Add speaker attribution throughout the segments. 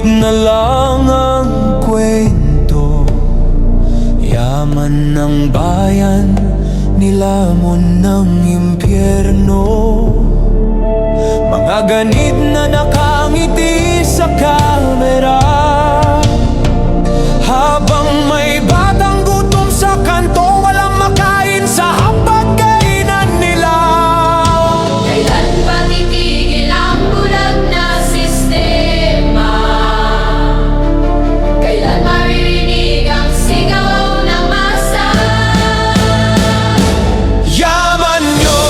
Speaker 1: na lang ang kwento. Yaman ng bayan, nilamon ng impyerno. Mga ganid na nakangiti sa kamera, habang may batang gutom sa kanto, walang makain sa hapagkainan nila.
Speaker 2: Kailan ba titigil ang bulag na sistema? Kailan maririnig ang sigaw ng masa?
Speaker 1: Yaman nyo,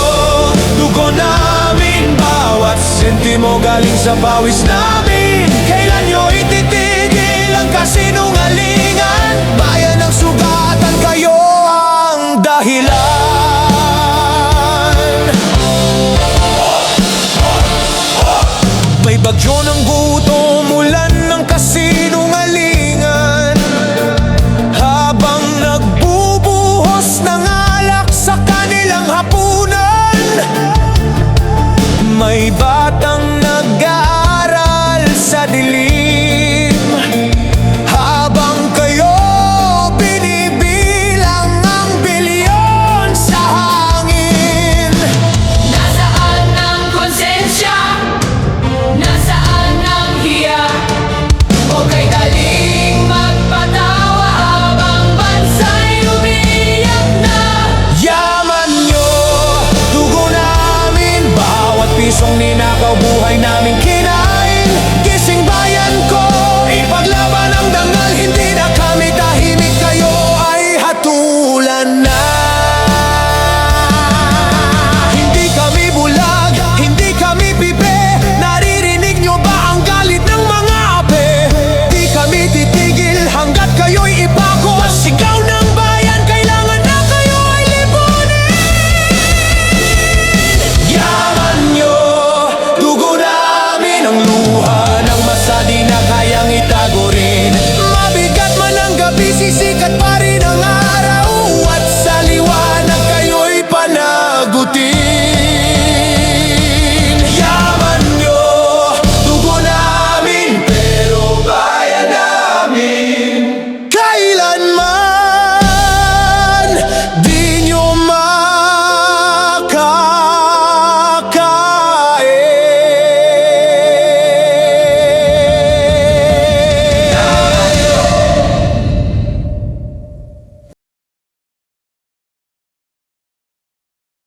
Speaker 1: dugo namin, bawat sentimo galing sa pawis namin. Kailan nyo ititigil ang kasinungalingan? Bayan ng sugatan, kayo ang dahilan. May bagyo ng gutom, ulan ng kasinungalingan, habang nagbubuhos ng alak sa kanilang hapunan. May batang nag-aaral sa dilim, habang kayo binibilang ang bilyon sa hangin.
Speaker 2: Nasaan ang konsensya? Nasaan ang hiya? O kay daling magpatawa habang bansa'y umiiyak na?
Speaker 1: Yaman nyo, dugo namin, bawat pisong ninakaw, buhay namin kinain. Gising bayan ko, ipaglaban ang dangal, hindi na kami tahimik, kayo ay hatulan na. Hindi kami bulag, hindi kami bibe, naririnig nyo ba ang galit ng mga ape? Di kami titigil hanggat kayo'y ipako. Ang sigaw ng bayan, kailangan na kayo ay lipunin. Yaman nyo, dugo namin, ang luha ng masa di na kayang itago rin. Mabigat man ang gabi, sisikat pa